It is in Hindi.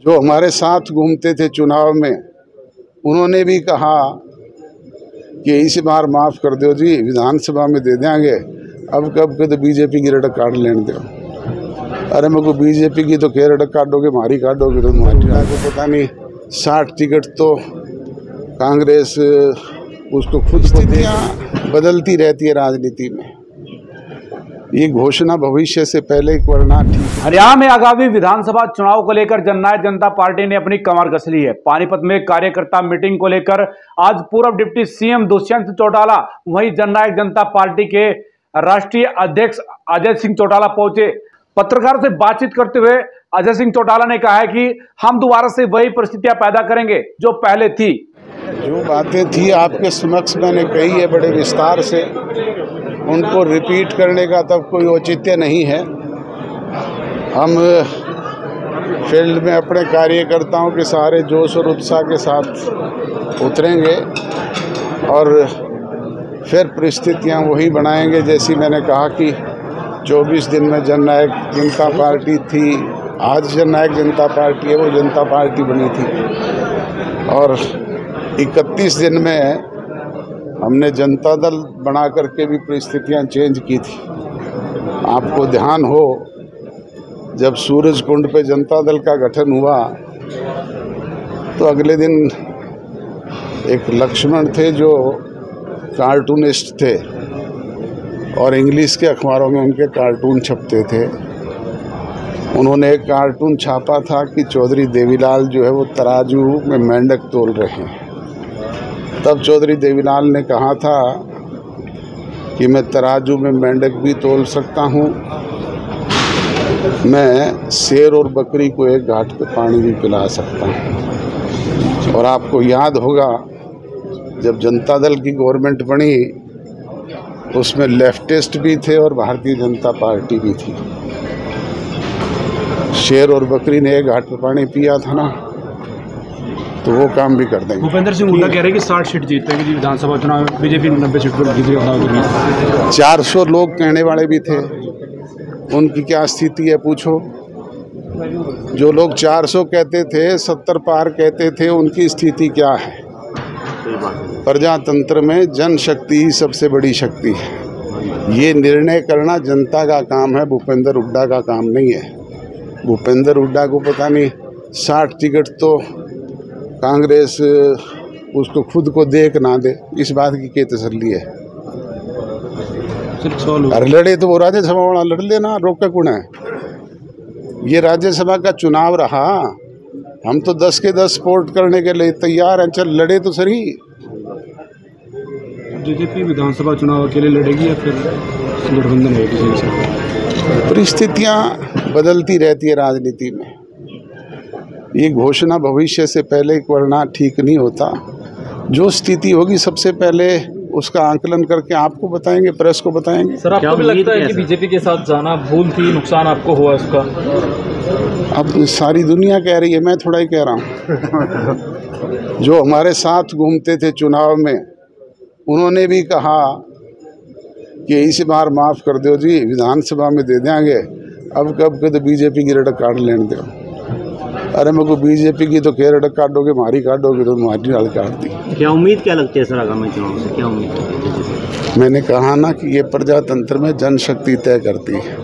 जो हमारे साथ घूमते थे चुनाव में, उन्होंने भी कहा कि इस बार माफ़ कर दो जी, विधानसभा में दे देंगे, अब कब के तो बीजेपी की रटक काट लेने दो। अरे मेरे को बीजेपी की तो क्या रटक काटोगे, मारी काटोगे तो तुम्हारी को पता नहीं। 60 टिकट तो कांग्रेस उसको खुद। स्थितियाँ बदलती रहती है राजनीति में, ये घोषणा भविष्य से पहले वरना ठीक। हरियाणा में आगामी विधानसभा चुनाव को लेकर जननायक जनता पार्टी ने अपनी कमर कस ली है। पानीपत में कार्यकर्ता मीटिंग को लेकर आज पूर्व डिप्टी सीएम दुष्यंत चौटाला, वहीं जननायक जनता पार्टी के राष्ट्रीय अध्यक्ष अजय सिंह चौटाला पहुंचे। पत्रकारों से बातचीत करते हुए अजय सिंह चौटाला ने कहा है कि हम दोबारा से वही परिस्थितियां पैदा करेंगे जो पहले थी। जो बातें थी आपके समक्ष मैंने कही है बड़े विस्तार से, उनको रिपीट करने का तब कोई औचित्य नहीं है। हम फील्ड में अपने कार्यकर्ताओं के सारे जोश और उत्साह के साथ उतरेंगे और फिर परिस्थितियां वही बनाएंगे जैसी मैंने कहा कि 24 दिन में जननायक जनता पार्टी थी, आज जननायक जनता पार्टी है, वो जनता पार्टी बनी थी, और 31 दिन में हमने जनता दल बना करके भी परिस्थितियां चेंज की थी। आपको ध्यान हो, जब सूरज कुंड पे जनता दल का गठन हुआ तो अगले दिन एक लक्ष्मण थे जो कार्टूनिस्ट थे और इंग्लिश के अखबारों में उनके कार्टून छपते थे। उन्होंने एक कार्टून छापा था कि चौधरी देवीलाल जो है वो तराजू में मेंढक तोल रहे हैं। तब चौधरी देवीलाल ने कहा था कि मैं तराजू में मेंढक भी तोल सकता हूँ, मैं शेर और बकरी को एक घाट पे पानी भी पिला सकता हूँ। और आपको याद होगा जब जनता दल की गवर्नमेंट बनी, उसमें लेफ्टिस्ट भी थे और भारतीय जनता पार्टी भी थी। शेर और बकरी ने एक घाट पे पानी पिया था ना, तो वो काम भी कर देंगे। भूपेंद्र सिंह हुड्डा कह रहे हैं कि 60 सीट जीतेगी विधानसभा चुनाव में, बीजेपी 90 सीट पर जीतेगी। 400 लोग कहने वाले भी थे, उनकी क्या स्थिति है पूछो। जो लोग 400 कहते थे, 70 पार कहते थे, उनकी स्थिति क्या है। प्रजातंत्र में जनशक्ति ही सबसे बड़ी शक्ति है। ये निर्णय करना जनता का काम है, भूपेंद्र हुड्डा का काम नहीं है। भूपेंद्र हुड्डा को पता नहीं 60 टिकट तो कांग्रेस उसको खुद को दे ना दे, इस बात की क्या तसल्ली है। अरे लड़े तो वो राज्यसभा वाला लड़ लेना, रोक का कौन है। ये राज्यसभा का चुनाव रहा, हम तो 10 के 10 सपोर्ट करने के लिए तैयार हैं। चल लड़े तो सही। बीजेपी विधानसभा चुनाव अकेले लड़ेगी या फिर गठबंधन है किसी के साथ? परिस्थितियाँ बदलती रहती है राजनीति में, ये घोषणा भविष्य से पहले वरना ठीक नहीं होता। जो स्थिति होगी सबसे पहले उसका आंकलन करके आपको बताएंगे, प्रेस को बताएंगे। सर, आपको भी लगता है कि बीजेपी के साथ जाना भूल थी, नुकसान आपको हुआ इसका? अब सारी दुनिया कह रही है, मैं थोड़ा ही कह रहा हूँ। जो हमारे साथ घूमते थे चुनाव में, उन्होंने भी कहा कि इस बार माफ़ कर दो जी, विधानसभा में दे देंगे, अब कब के तो बीजेपी की रटक काट लेने दो। अरे मेरे को बीजेपी की तो क्या रटक काटोगे, मारी काटोगे तो तुम्हारी रटक काट दी। क्या उम्मीद क्या लगती है सर आगामी चुनाव से, क्या उम्मीद? मैंने कहा ना कि ये प्रजातंत्र में जनशक्ति तय करती है।